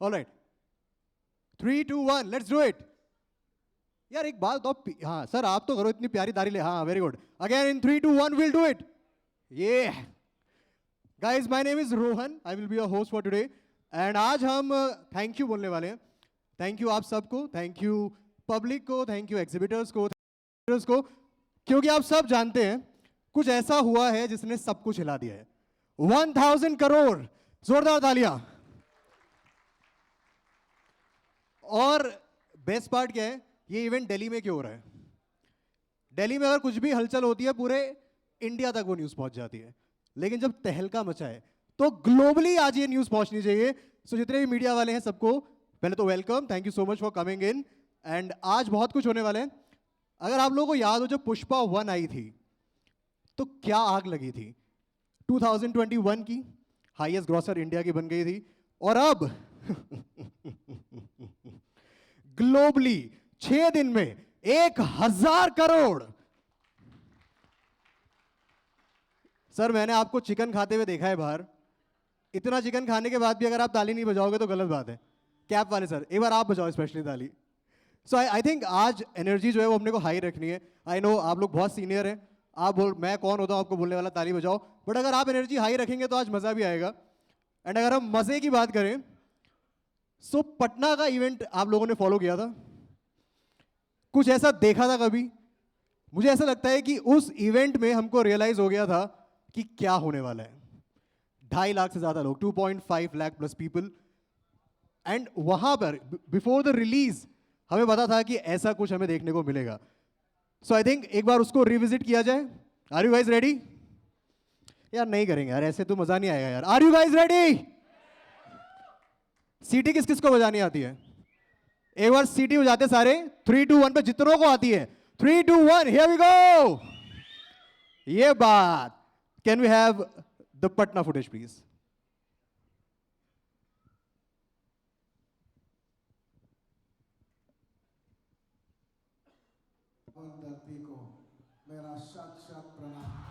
Alright, 3, 2, 1, let's do it. यार एक बात तो, हाँ सर आप तो करो, इतनी प्यारी तारी ले, हाँ very good. Again in 3, 2, 1 will do it. Yeah guys, my name is Rohan, I will be your host for today. And आज हम थैंक यू बोलने वाले हैं। थैंक यू आप सबको, थैंक यू पब्लिक को, थैंक यू एग्जिबिटर्स को, क्योंकि आप सब जानते हैं कुछ ऐसा हुआ है जिसने सब कुछ हिला दिया है। 1000 करोड़, जोरदार तालियां। और बेस्ट पार्ट क्या है, ये इवेंट दिल्ली में क्यों हो रहा है? दिल्ली में अगर कुछ भी हलचल होती है पूरे इंडिया तक वो न्यूज पहुंच जाती है, लेकिन जब तहलका मचा है तो ग्लोबली आज ये न्यूज पहुंचनी चाहिए। सो जितने भी मीडिया वाले हैं सबको पहले तो welcome, thank you so much for coming in. And आज बहुत कुछ होने वाला है। अगर आप लोगों को याद हो जब पुष्पा 1 आई थी तो क्या आग लगी थी। 2021 की हाईएस्ट ग्रॉसर इंडिया की बन गई थी, और अब ग्लोबली 6 दिन में 1000 करोड़। सर मैंने आपको चिकन खाते हुए देखा है बाहर, इतना चिकन खाने के बाद भी अगर आप ताली नहीं बजाओगे तो गलत बात है। कैप वाले सर एक बार आप बजाओ स्पेशली ताली। सो आई थिंक आज एनर्जी जो है वो अपने को हाई रखनी है। आई नो आप लोग बहुत सीनियर हैं, आप बोल, मैं कौन होता हूँ आपको बोलने वाला ताली बजाओ, बट अगर आप एनर्जी हाई रखेंगे तो आज मजा भी आएगा। एंड अगर हम मजे की बात करें, सो पटना का इवेंट आप लोगों ने फॉलो किया था, कुछ ऐसा देखा था कभी? मुझे ऐसा लगता है कि उस इवेंट में हमको रियलाइज हो गया था कि क्या होने वाला है। 2.5 लाख से ज्यादा लोग, 2.5 लाख प्लस पीपल, एंड वहां पर बिफोर द रिलीज हमें पता था कि ऐसा कुछ हमें देखने को मिलेगा। सो आई थिंक एक बार उसको रिविजिट किया जाए। Are you guys ready? यार नहीं करेंगे यार, ऐसे तो मजा नहीं आएगा यार। Are you guys ready? सीटी किस किस को बजानी आती है? एक बार सीटी बजाते सारे, 3, 2, 1 पे जितनों को आती है। 3, 2, 1 हियर वी गो। ये बात। Can we have the Patna footage please? धरती को मेरा शत शत प्रणाम।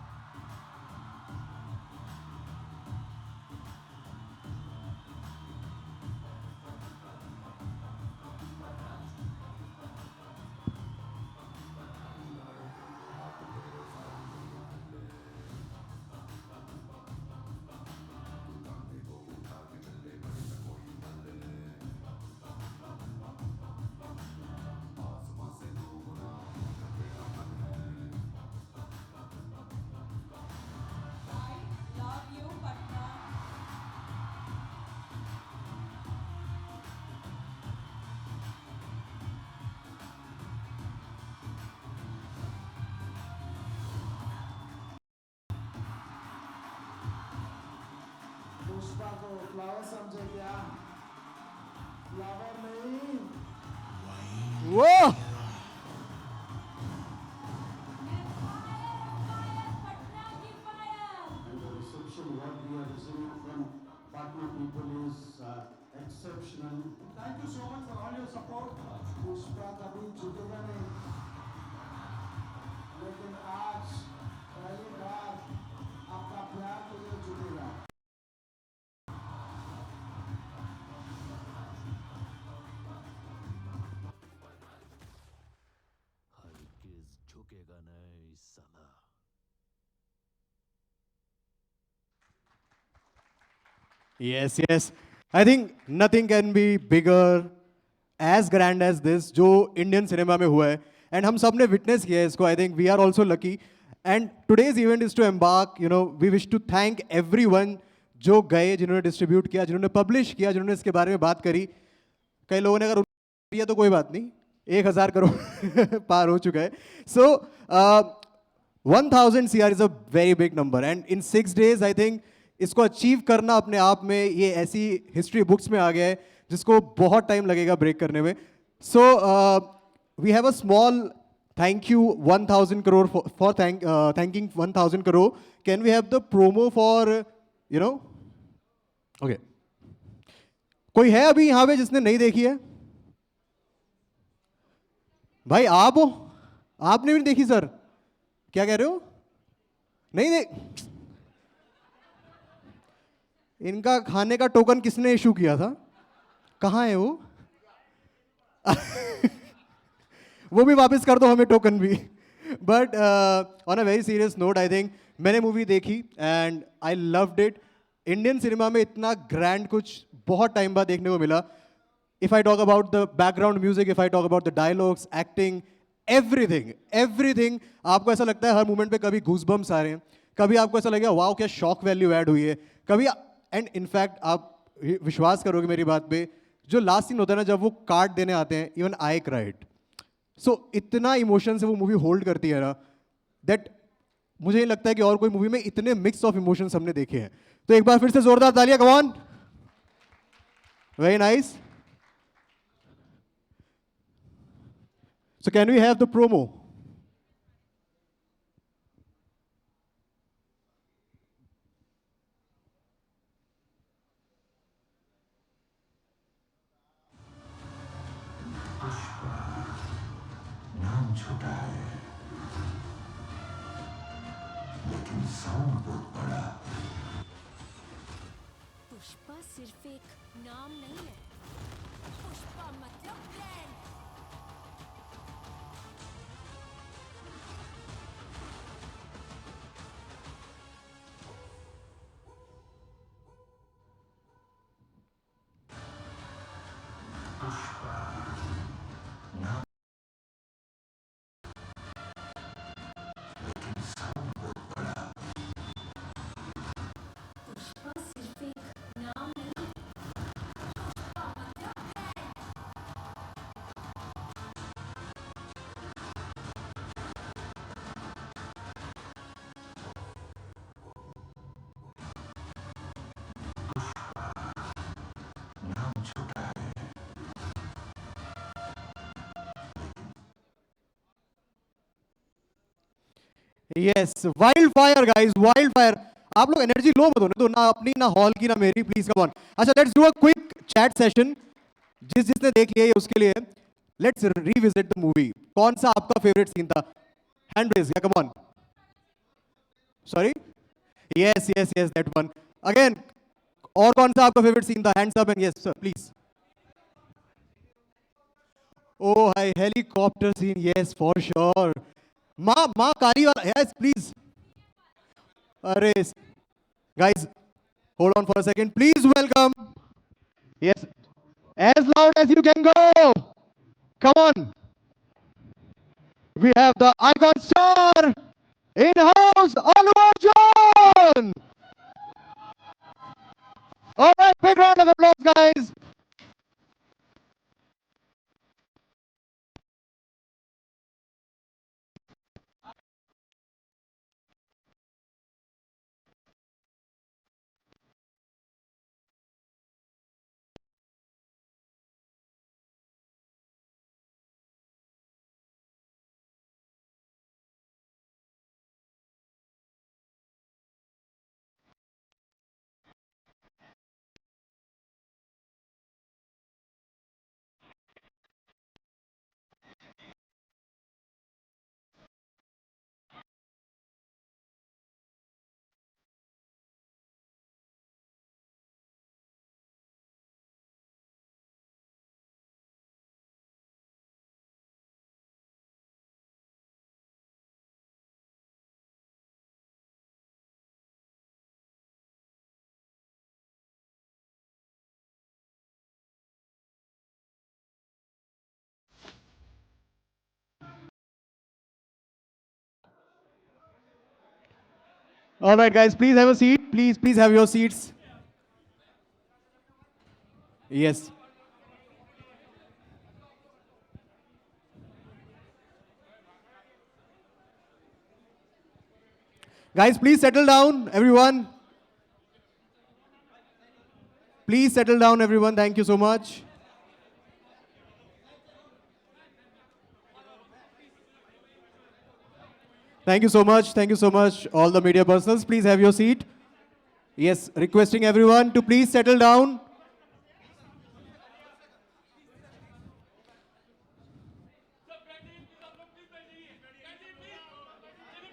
पुष्पा को फ्लावर समझे क्या? फ्लावर नहीं, वो and the reception what we are receiving from Patna people is exceptional. Thank you so much for all your support. Pushpa कभी झुकेगा नहीं, लेकिन आज पहली बार आपका प्यार मुझे झुकेगा। हरगिज झुकेगा नहीं साला। Yes yes, I think nothing can be bigger as grand as this जो इंडियन सिनेमा में हुआ है, एंड हम सब ने विटनेस किया है इसको। I think we are also lucky, and today's event is to embark, you know, we wish to thank everyone जो गए, जिन्होंने डिस्ट्रीब्यूट किया, जिन्होंने पब्लिश किया, जिन्होंने इसके बारे में बात करी। कई लोगों ने अगर किया तो कोई बात नहीं, 1000 करोड़ पार हो चुका है। सो 1000 CR is a very big number, and in 6 days I think इसको अचीव करना अपने आप में ये ऐसी हिस्ट्री बुक्स में आ गया है जिसको बहुत टाइम लगेगा ब्रेक करने में। So we have a small thank you 1000 crore for thanking 1000 crore. Can we have the promo for, you know? Okay, कोई है अभी यहां पे जिसने नहीं देखी है? भाई आप हो, आपने भी नहीं देखी सर? क्या कह रहे हो? नहीं देख? इनका खाने का टोकन किसने इशू किया था? कहाँ है वो? वो भी वापस कर दो हमें, टोकन भी. But on a very serious note, I think मैंने मूवी देखी and I loved it. Indian cinema में इतना ग्रैंड कुछ बहुत टाइम बाद देखने को मिला. If I talk about the background music, if I talk about the dialogues, acting, everything, आपको ऐसा लगता है हर मोमेंट पे कभी गूज़बम्स आ रहे हैं, कभी आपको ऐसा लगेगा वाओ क्या शॉक वैल्यू ऐड हुई है, कभी. एंड इनफैक्ट आप विश्वास करोगे मेरी बात पे, जो लास्ट सीन होता है ना जब वो कार्ड देने आते हैं, इवन आई क्राइड. सो इतना इमोशन से वो मूवी होल्ड करती है ना, दैट मुझे नहीं लगता है कि और कोई मूवी में इतने मिक्स ऑफ इमोशंस हमने देखे हैं. तो एक बार फिर से जोरदार तालियां, come on. Very nice. So can we have the promo? नाम छोटा है लेकिन साउंड बहुत बड़ा. पुष्पा सिर्फ एक नाम नहीं है, पुष्पा मतलब ब्रांड. पुष्पा सिर्फ एक नाम नहीं है, पुष्पा मतलब brand. Yes, wildfire guys, wildfire. आप लोग एनर्जी लो मत होने दो, ना अपनी ना हॉल की ना मेरी, प्लीज कम ऑन. अच्छा, let's do a quick chat session. जिसने देख लिया है उसके लिए लेट्स रिविजिट द मूवी. कौन सा आपका फेवरेट सीन था? हैंड रेज, या come on. Sorry, yes yes yes, that one again. और कौन सा आपका फेवरेट सीन था? Hands up and yes sir please. Oh hi, helicopter scene, yes for sure. Maa Kali वाला, यस प्लीज. अरे guys, hold on for a second, please welcome. Yes, as loud as you can go. Come on. We have the icon star in house, Allu Arjun. All right, big round of applause guys. All right guys, please have a seat. Please have your seats. Yes. Guys, please settle down, everyone. Please settle down, everyone. Thank you so much. Thank you so much. Thank you so much, all the media personnel. Please have your seat. Yes, requesting everyone to please settle down.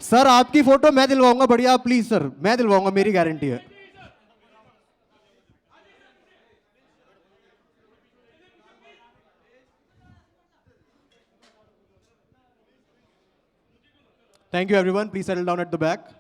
Sir आपकी photo मैं दिलवाऊंगा, बढ़िया please sir, मैं दिलवाऊंगा, मेरी guarantee है. Thank you, everyone. Please settle down at the back.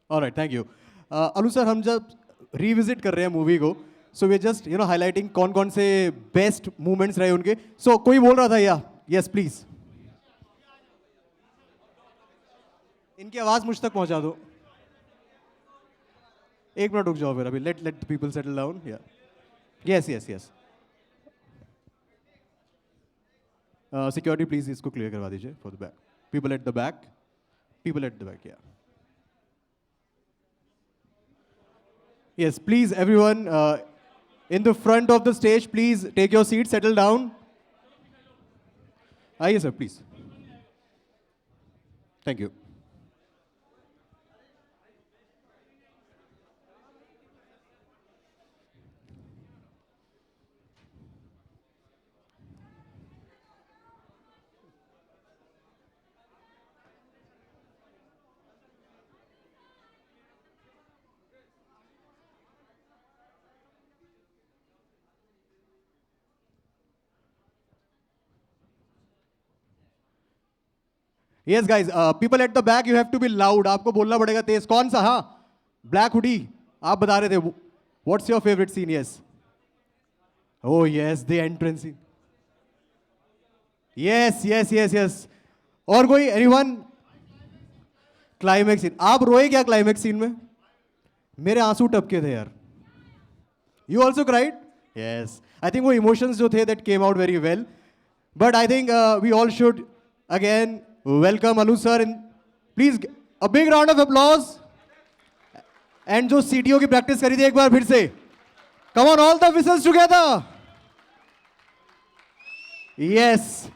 All right, thank you. Anu sir, हम जब revisit कर रहे हैं मूवी को, सो वे जस्ट हाईलाइटिंग कौन कौन से बेस्ट मूवमेंट्स रहे उनके. सो कोई बोल रहा था या यस प्लीज, इनकी आवाज मुझ तक पहुंचा दो. एक मिनट रुक जाओ फिर अभी. Let let people settle down. या yes yes yes. Security please इसको क्लियर करवा दीजिए for the back. People at the back. People at the back. या yes, please everyone in the front of the stage, please take your seat, settle down. Yes sir, please. Thank you. Yes, guys. People at the back, you have to be loud. आपको बोलना पड़ेगा तेज. कौन सा? हाँ, black hoodie. आप बता रहे थे. What's your favorite scene? Yes. Oh yes, the entrance scene. Yes, yes, yes, yes. और कोई? Anyone? Climax scene. आप रोए क्या क्लाइमेक्स सीन में? मेरे आंसू टपके थे यार. You also cried? Yes. I think वो emotions जो थे that came out very well. But I think we all should again welcome Anu sir. Please a big round of applause. And जो CTO की प्रैक्टिस करी थी एक बार फिर से. Come on, all the whistles together. Yes.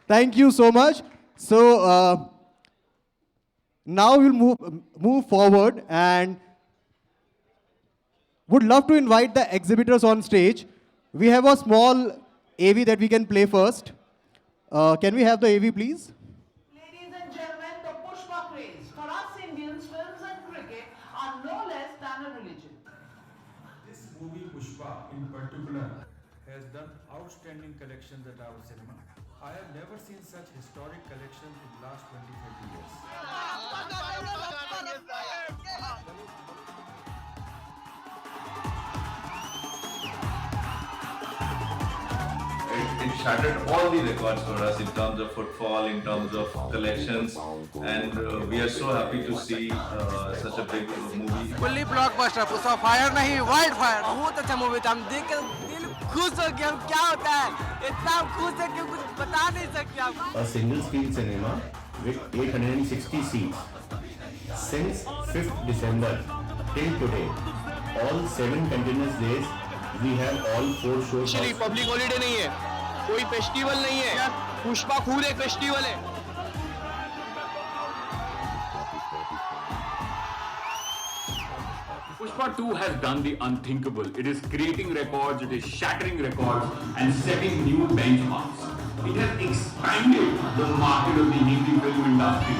Thank you so much. So now we'll move forward and would love to invite the exhibitors on stage. We have a small AV that we can play first. Can we have the AV, please? Ladies and gentlemen, the Pushpa craze. For us Indians, films and cricket are no less than a religion. This movie Pushpa in particular has done outstanding collections at our cinema. I have never seen such historic collections in the last 20-30 years. It shattered all the records for us in terms of footfall, in terms of collections, and we are so happy to see such a big movie. Fully blockbuster. Pushpa fire नहीं, wild fire. बहुत अच्छा movie था. हम देख कर दिल खुश हो गया. हम क्या होता है इतना खुश है कि कुछ बता नहीं सकते आप. A single screen cinema with 860 seats. Since 5th December till today, all 7 continuous days, we have all 4 shows. Actually public holiday नहीं है, कोई फेस्टिवल नहीं है. पुष्पा खुद एक फेस्टिवल है. Pushpa 2 has done the unthinkable. It is creating records, it is shattering records and setting new benchmarks. It has expanded the market of the Hindi film industry.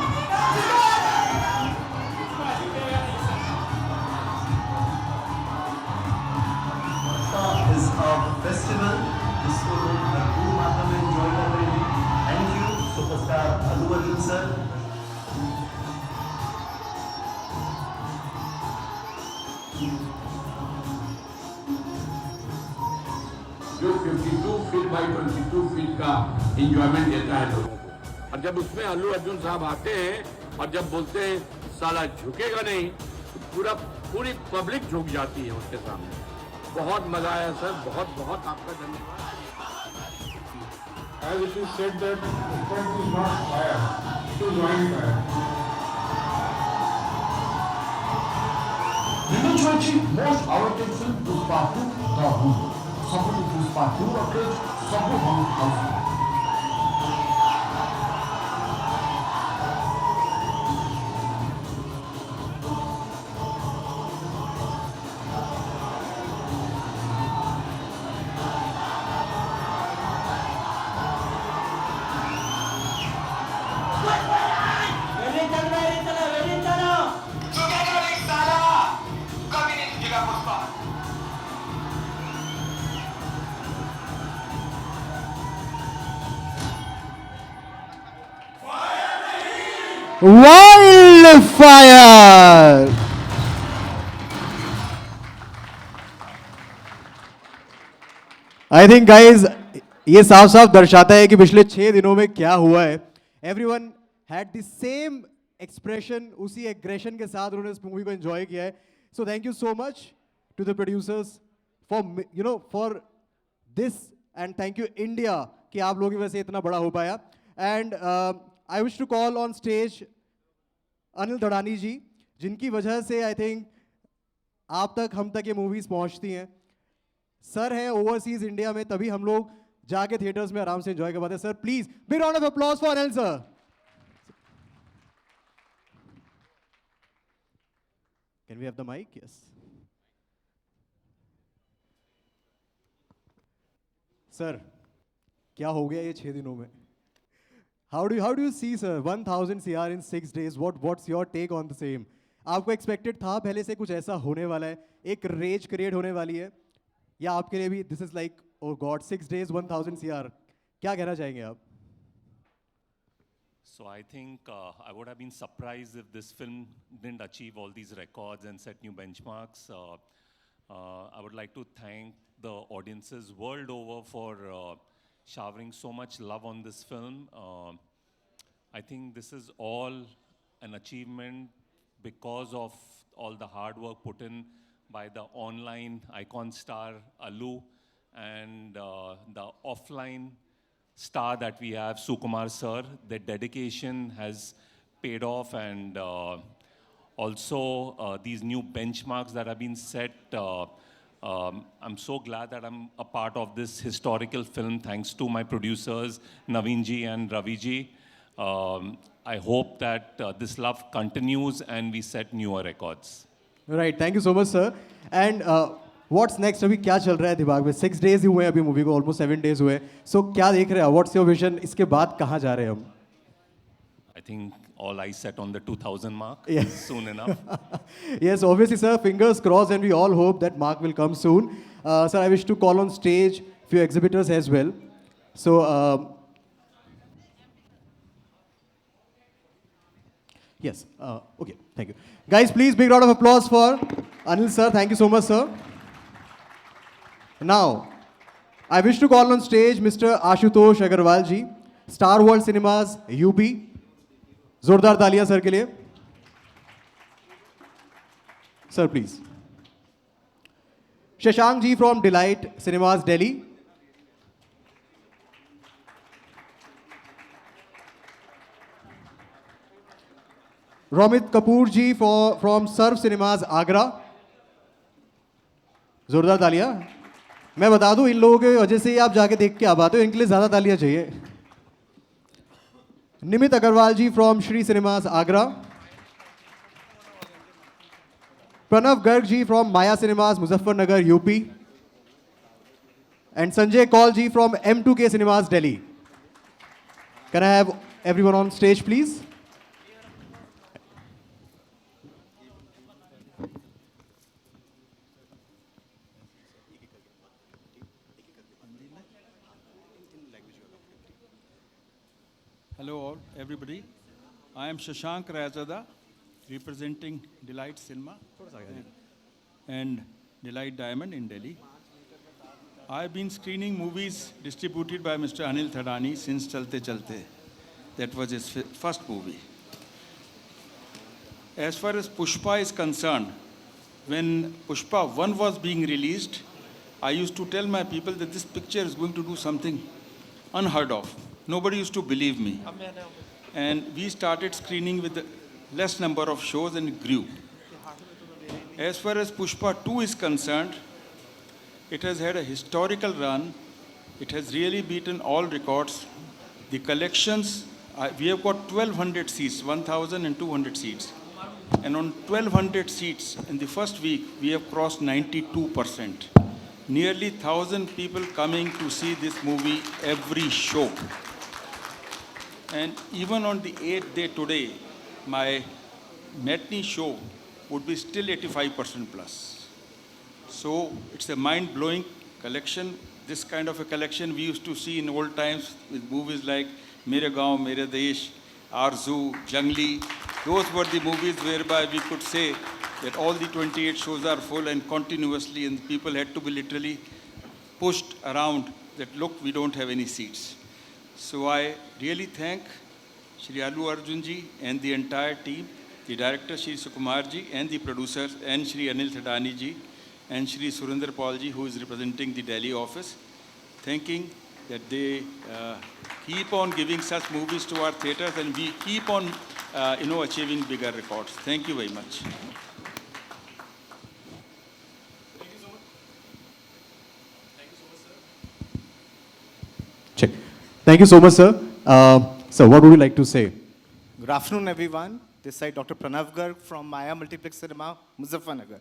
Is a festival. इसको लोग भरपूर मात्रा में enjoy कर रहे हैं. Thank you, superstar Allu Arjun sir. जो 52 feet by 22 feet का इंजॉयमेंट देता है लोगों को. और जब उसमें अल्लू अर्जुन साहब आते हैं और जब बोलते हैं साला झुकेगा नहीं, तो पूरी पब्लिक झुक जाती है उसके सामने. बहुत मजा आया सर. बहुत बहुत आपका धन्यवाद. As it is said that Pushpa is not fire, it is wildfire. Eventually, most awaited film Pushpa 2, The Who. Support Pushpa 2 approach, support Hong Kong. Wildfire. I think guys ये साफ साफ दर्शाता है कि पिछले 6 दिनों में क्या हुआ है. Everyone had the same expression, उसी एग्रेशन के साथ उन्होंने इस मूवी को एंजॉय किया है. So thank you so much to the producers for this, and thank you India कि आप लोगों की वजह से इतना बड़ा हो पाया. And I wish to call on stage Anil Dhadani ji, जिनकी वजह से आई थिंक आप तक, हम तक ये मूवीज पहुंचती हैं. सर है ओवरसीज इंडिया में, तभी हम लोग जाके थिएटर्स में आराम से एंजॉय कर पाते हैं. Sir please big round of applause for Anil sir. Can we have the mic? Yes sir, क्या हो गया ये 6 दिनों में? How do you see, sir, 1000 CR in 6 days? What's your take on the same? आपको एक्सपेक्टेड था पहले से कुछ ऐसा होने वाला है, एक रेज क्रिएट होने वाली है, या आपके लिए भी this is like oh God 6 days 1000 CR? क्या कहना चाहेंगे आप? So I think I would have been surprised if this film didn't achieve all these records and set new benchmarks. I would like to thank the audiences world over for showering so much love on this film. I think this is all an achievement because of all the hard work put in by the online icon star Allu and the offline star that we have, Sukumar sir. Their dedication has paid off, and also these new benchmarks that have been set. I'm so glad that I'm a part of this historical film, thanks to my producers, Naveen ji and Ravi ji. I hope that this love continues and we set newer records. Right, thank you so much, sir. And what's next? अभी क्या चल रहा है दिमाग में? 6 days ही हुए हैं अभी मूवी को, ऑलमोस्ट 7 days हुए. So क्या देख रहे हैं? What's your vision? इसके बाद कहाँ जा रहे हैं हम? I think all eyes set on the 2000 mark. Yes. Soon enough. Yes, obviously, sir. Fingers crossed, and we all hope that mark will come soon. Sir, I wish to call on stage few exhibitors as well. So, yes. Okay. Thank you, guys. Please, big round of applause for Anil sir. Thank you so much, sir. Now, I wish to call on stage Mr. Ashutosh Agarwal ji, Star World Cinemas, UP. जोरदार तालियां sir के लिए. Sir please. Shashank ji from Delight Cinemas Delhi. Romit Kapoor ji from Serve Cinemas Agra. जोरदार तालियां. मैं बता दूं, इन लोगों की वजह से ही आप जाके देख के आ पाते हो, इनके लिए ज्यादा तालियां चाहिए. Nimit Agarwal ji from Shri cinemas Agra. Pranav Garg ji from Maya cinemas Muzaffarnagar UP. And Sanjay Kaul ji from M2K cinemas Delhi. Can I have everyone on stage please? Hello all, everybody. I am Shashank Rayzada, representing Delight Cinema and Delight Diamond in Delhi. I have been screening movies distributed by Mr. Anil Thadani since Chalte Chalte. That was his first movie. As far as Pushpa is concerned, when Pushpa 1 was being released, I used to tell my people that this picture is going to do something unheard of. Nobody used to believe me. And we started screening with a less number of shows and it grew. As far as Pushpa 2 is concerned, it has had a historical run. It has really beaten all records. The collections, we have got 1200 seats, 1200 seats. And on 1200 seats in the first week, we have crossed 92%. Nearly 1,000 people coming to see this movie every show. And even on the 8th day today, my matinee show would be still 85% plus. So it's a mind-blowing collection. This kind of a collection we used to see in old times with movies like Mere Gaon, Mere Desh, Arzu, Jangli, Those were the movies whereby we could say that all the 28 shows are full and continuously, and people had to be literally pushed around that, look, we don't have any seats. So I really thank Shri Allu Arjun ji and the entire team, the director Shri Sukumar ji and the producers and Shri Anil Thadani ji and Shri Surinder Paul ji, who is representing the Delhi office, thanking that they keep on giving such movies to our theaters and we keep on achieving bigger records. Thank you very much. Check. Thank you so much, sir. Sir, what would you like to say? Good afternoon, everyone. This side Dr. Pranav Garg from Maya Multiplex Cinema, Muzaffarnagar.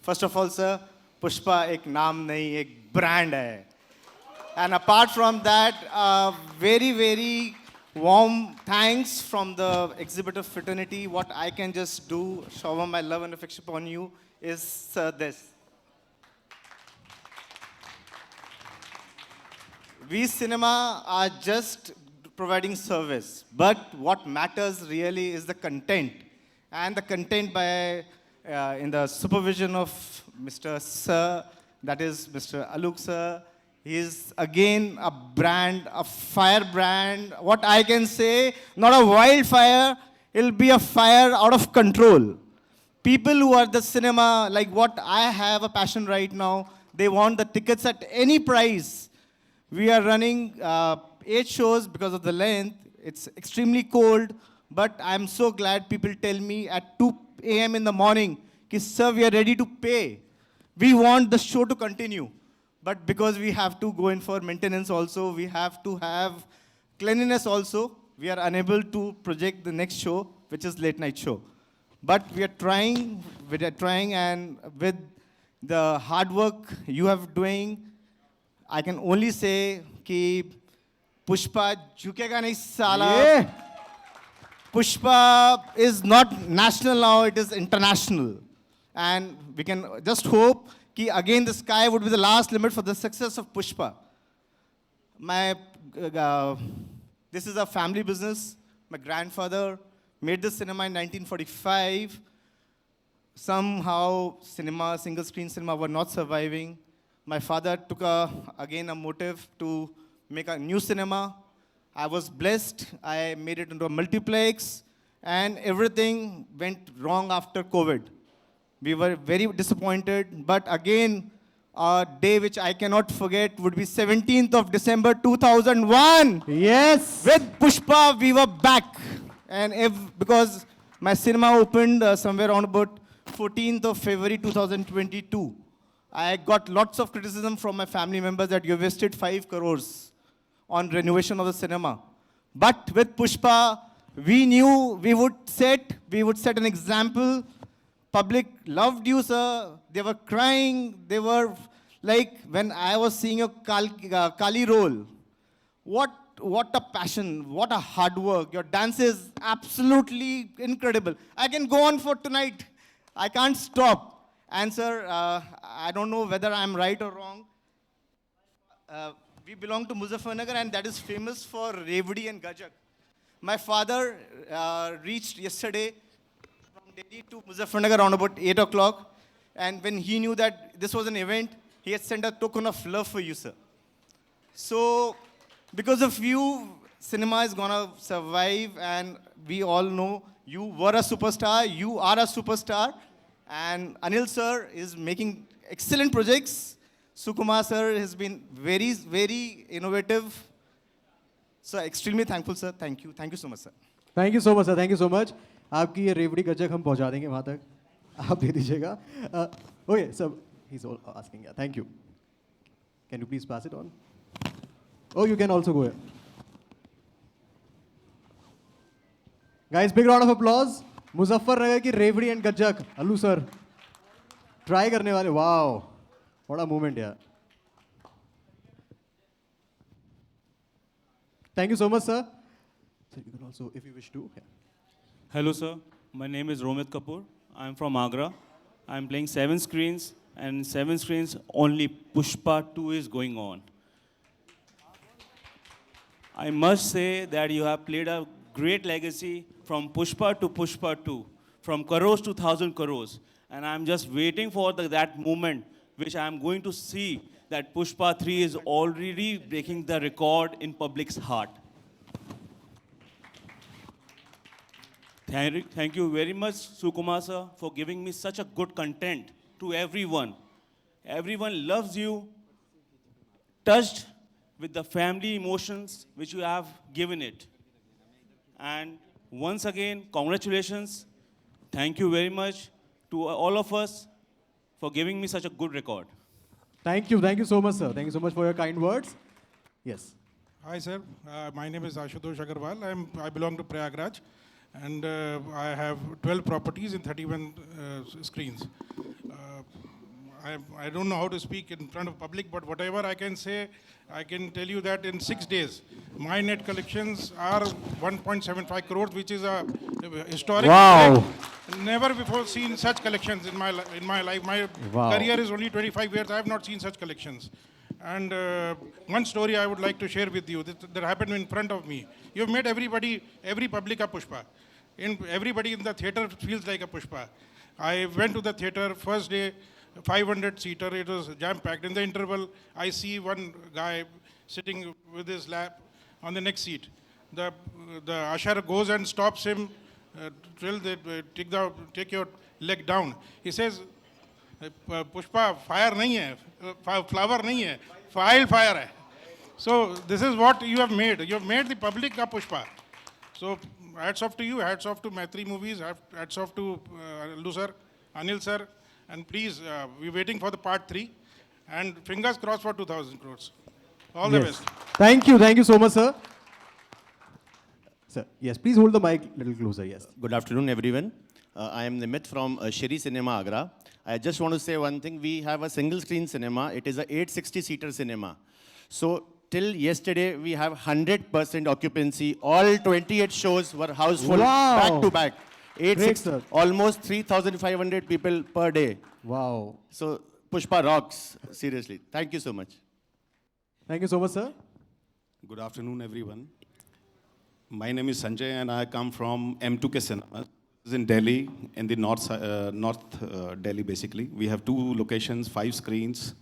First of all, sir, Pushpa ek naam nahi, ek brand hai. And apart from that, very, very warm thanks from the exhibitor fraternity. What I can just do, shower my love and affection upon you, is this. We cinema are just providing service, but what matters really is the content. And the content by, in the supervision of Mr. Sir, that is Mr. Aluk Sir. He is again a brand, a fire brand. What I can say, not a wildfire, it'll be a fire out of control. People who are the cinema, like what I have a passion right now, they want the tickets at any price. We are running 8 shows because of the length. It's extremely cold, but I'm so glad people tell me at 2 a.m. in the morning, sir, we are ready to pay. We want the show to continue. But because we have to go in for maintenance also, we have to have cleanliness also, we are unable to project the next show, which is late night show. But we are trying, and with the hard work you have doing, I can only say कि Pushpa झुकेगा नहीं साला. Pushpa is not national now, it is international. And we can just hope कि again the sky would be the last limit for the success of Pushpa. This is a family business. My grandfather made this cinema in 1945. Somehow cinema, single screen cinema were not surviving. My father took again a motive to make a new cinema. I was blessed. I made it into a multiplex, and everything went wrong after COVID. We were very disappointed, but again, a day which I cannot forget would be 17th of December 2001. Yes! With Pushpa, we were back. And because my cinema opened somewhere around about 14th of February 2022. I got lots of criticism from my family members that you wasted 5 crores on renovation of the cinema. But with Pushpa, we knew we would set an example. Public loved you, sir. They were crying. They were like, when I was seeing your Kali role, what a passion, what a hard work. Your dance is absolutely incredible. I can go on for tonight. I can't stop. And sir, I don't know whether I'm right or wrong. We belong to Muzaffarnagar, and that is famous for Revdi and Gajak. My father reached yesterday from Delhi to Muzaffarnagar around about 8 o'clock. And when he knew that this was an event, he had sent a token of love for you, sir. So, because of you, cinema is gonna survive, and we all know you were a superstar, you are a superstar. And Anil sir is making excellent projects. Sukumar sir has been very, very innovative. So extremely thankful, sir. Thank you. Thank you so much, sir. Thank you so much, sir. Thank you so much. आपकी ये रेवड़ी गजक हम पहुंचा देंगे वहाँ तक. आप दे दीजिएगा. Okay, so he's all asking. Yeah, thank you. Can you please pass it on? Oh, you can also go here. Guys, big round of applause. Muzaffarnagar की रेवड़ी एंड गज्जक अल्लू सर ट्राई करने वाले. वाओ, व्हाट अ मोमेंट यार. Thank you so much, sir. So you can also, if you wish to. Yeah. Hello, sir. My name is Romit Kapoor. I'm from Agra. I'm playing 7 screens, and 7 screens only Pushpa 2 is going on. I must say that you have played a great legacy from Pushpa to Pushpa 2, from crores to 1,000 crores. And I'm just waiting for that moment which I'm going to see that Pushpa 3 is already breaking the record in public's heart. Thank you very much, Sukumar sir, for giving me such a good content to everyone. Everyone loves you, touched with the family emotions which you have given it. And once again, congratulations. Thank you very much to all of us for giving me such a good record. Thank you so much, sir. Thank you so much for your kind words. Yes. Hi, sir. My name is Ashutosh Agarwal. I belong to Prayagraj, and I have 12 properties in 31 screens. I don't know how to speak in front of public, but whatever I can say, I can tell you that in 6 days, my net collections are 1.75 crores, which is a historic. Wow. Never before seen such collections in my life. My career is only 25 years. I have not seen such collections. And one story I would like to share with you that happened in front of me. You've made every public a Pushpa. Everybody in the theater feels like a Pushpa. I went to the theater first day, 500-seater. It was jam-packed. In the interval, I see one guy sitting with his lap on the next seat. The usher goes and stops him till they take your leg down. He says, Pushpa, fire nahi hai, flower nahi hai, fire hai. So this is what you have made. You have made the public a Pushpa. So hats off to you, hats off to Maitri Movies, hats off to Allu sir, Anil sir, and please, we're waiting for the part 3, and fingers crossed for 2,000 crores. All the best. Thank you so much, sir. Sir, yes, please hold the mic a little closer, yes. Good afternoon, everyone. I am Nimit from Shri Cinema Agra. I just want to say one thing. We have a single screen cinema. It is a 860-seater cinema. So till yesterday, we have 100% occupancy. All 28 shows were houseful, back to back. Almost 3,500 people per day. Wow. So Pushpa rocks, seriously. Thank you so much. Thank you so much, sir. Good afternoon, everyone. My name is Sanjay, and I come from M2K Cinema. It's in Delhi, in the north Delhi, basically. We have 2 locations, 5 screens.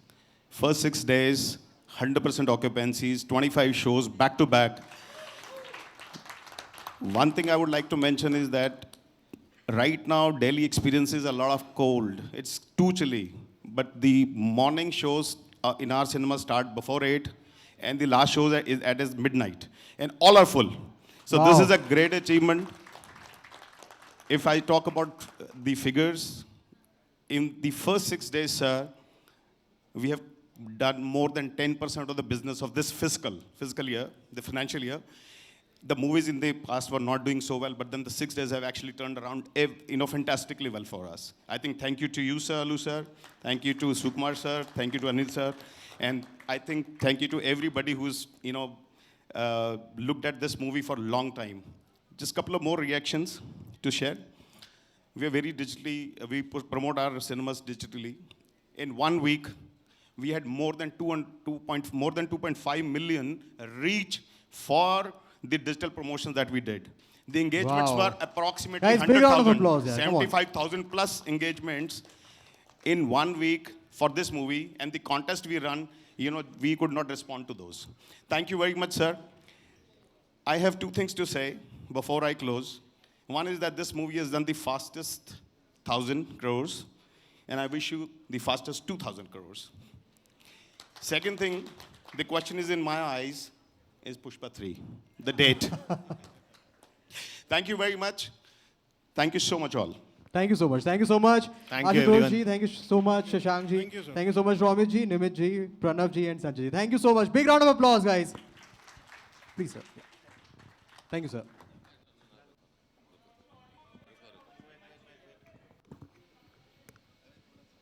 First 6 days, 100% occupancies, 25 shows, back to back. One thing I would like to mention is that right now, Delhi experiences a lot of cold. It's too chilly. But the morning shows in our cinema start before 8, and the last shows is at midnight. And all are full. So this is a great achievement. If I talk about the figures, in the first 6 days, sir, we have done more than 10% of the business of this fiscal year, the financial year. The movies in the past were not doing so well, but then the 6 days have actually turned around, fantastically well for us. I think thank you to you, sir, Allu sir. Thank you to Sukumar sir. Thank you to Anil sir. And I think thank you to everybody who's, looked at this movie for a long time. Just a couple of more reactions to share. We are very we promote our cinemas digitally. In 1 week, we had more than 2.5 million reach for the digital promotions that we did. The engagements were approximately 100,000, 75,000 plus engagements in 1 week for this movie, and the contest we run, we could not respond to those. Thank you very much, sir. I have 2 things to say before I close. One is that this movie has done the fastest 1,000 crores, and I wish you the fastest 2,000 crores. Second thing, the question is in my eyes, is Pushpa 3, the date. Thank you very much. Thank you so much, all. Thank you so much. Thank you so much. Thank you, everyone. Ji, thank you so much, Shashank ji. Thank you, sir. Thank you so much, Romit ji, Nimit ji, Pranav ji, and Sanjay ji. Thank you so much. Big round of applause, guys. Please, sir. Thank you, sir.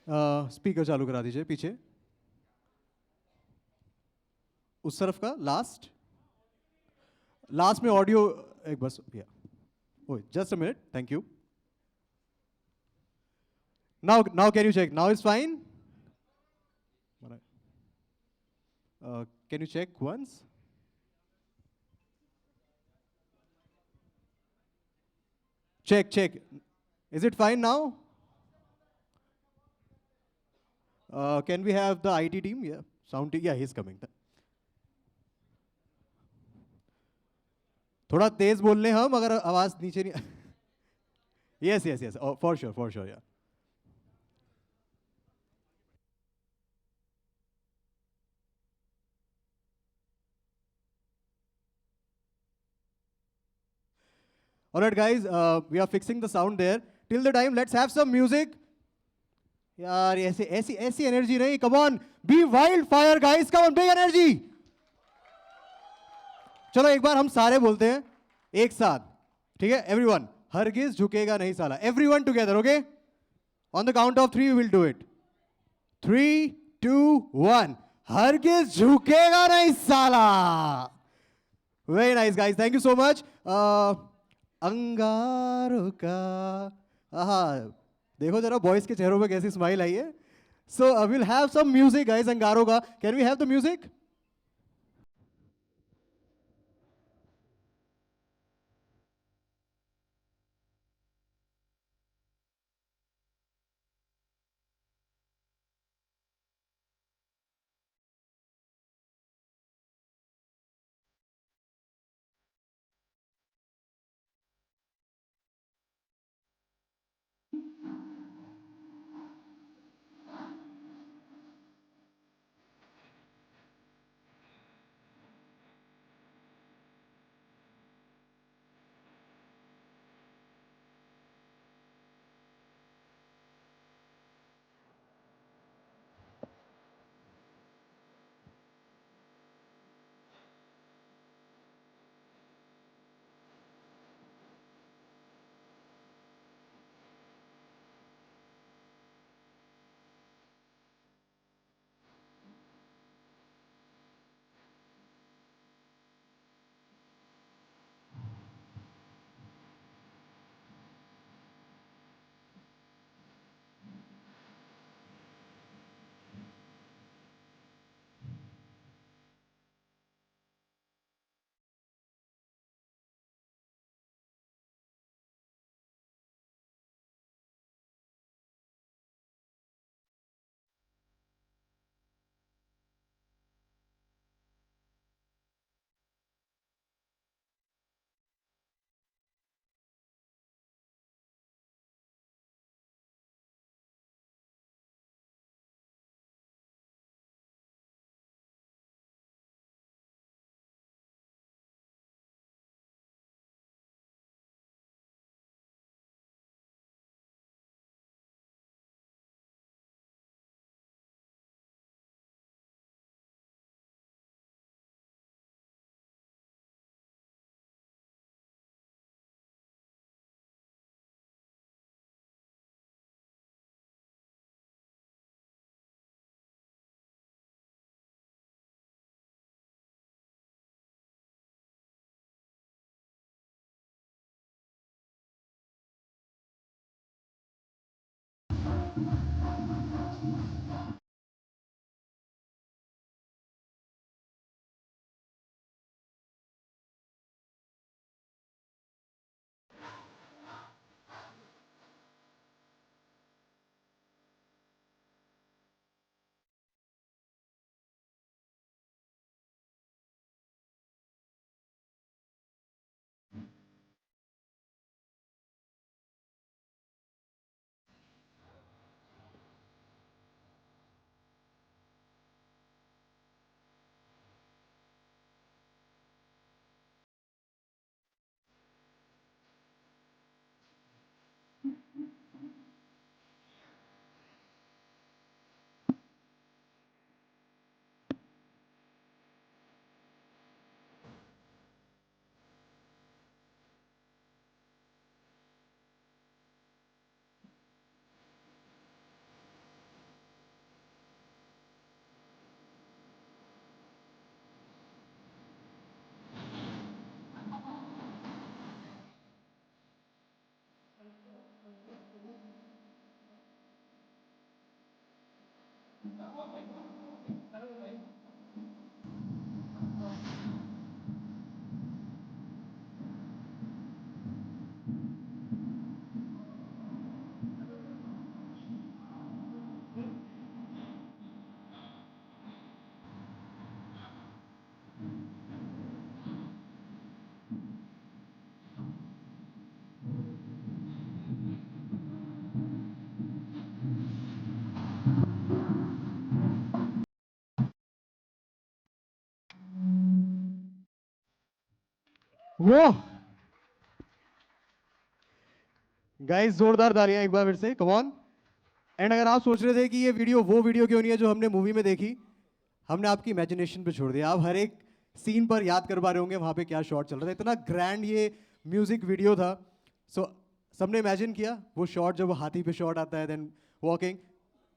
Speaker चालू करा दीजिए पीछे उस तरफ का last में audio एक बस ओए just a minute thank you now can you check now it's fine can you check once Check, check. Is it fine now? Can we have the IT team? Yeah, sound team. Yeah, he's coming. थोड़ा तेज बोल लें हम अगर आवाज नीचे नहीं. Yes, yes, yes. Oh, for sure, yeah. All right, guys, we are fixing the sound there. Till the time, let's have some music. यार ऐसी energy नहीं. Come on, be wildfire, guys. Come on, big energy. चलो एक बार हम सारे बोलते हैं एक साथ, ठीक है? Everyone, हरगिज झुकेगा नहीं साला. Everyone together, okay? On the count of 3, we will do it. 3, 2, 1. हरगिज झुकेगा नहीं साला. Very nice, guys. Thank you so much. अंगारों का देखो जरा बॉयज के चेहरों पे कैसी स्माइल आई है. So I will have some music guys. अंगारों का, can we have the music? वो गाइस जोरदार तालियां एक बार फिर से, कम ऑन। एंड अगर आप सोच रहे थे कि ये वीडियो वो वीडियो क्यों नहीं है जो हमने मूवी में देखी, हमने आपकी इमेजिनेशन पे छोड़ दिया। आप हर एक सीन पर याद कर पा रहे होंगे वहां पे क्या शॉट चल रहा था। इतना ग्रैंड ये म्यूजिक वीडियो था। सो सबने इमेजिन किया वो शॉट, जब वो हाथी पे शॉट आता है, then walking.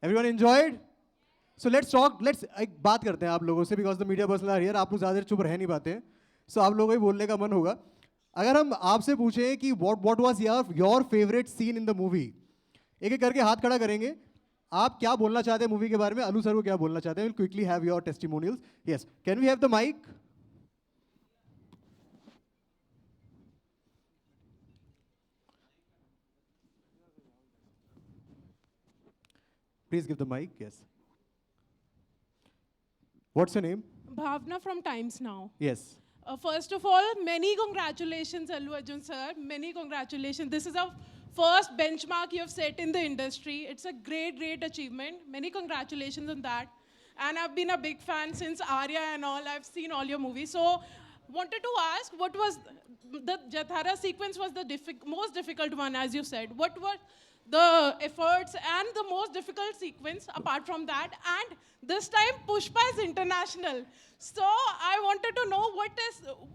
Everyone enjoyed? So let's talk, let's एक बात करते हैं आप लोगों से, because the media person are here. आप लोग ज़्यादा देर चुप रह नहीं पाते हैं, सो आप लोगों को ही बोलने का मन होगा। अगर हम आपसे पूछें कि what was your favourite seen in the movie, एक एक करके हाथ खड़ा करेंगे। आप क्या बोलना चाहते हैं मूवी के बारे में? अनु सर को क्या बोलना चाहते हैं? Will quickly have your testimonials. Yes, can we have the mic? Please give the mic. Yes. What's your name? Bhavna from Times Now. Yes. First of all, many congratulations, Allu Arjun sir. Many congratulations. This is a first benchmark you have set in the industry. It's a great, great achievement. Many congratulations on that. And I've been a big fan since Arya and all. I've seen all your movies. So, wanted to ask, what was the Jathara sequence was the most difficult one, as you said. What were the efforts and the most difficult sequence apart from that? And this time Pushpa is international, so I wanted to know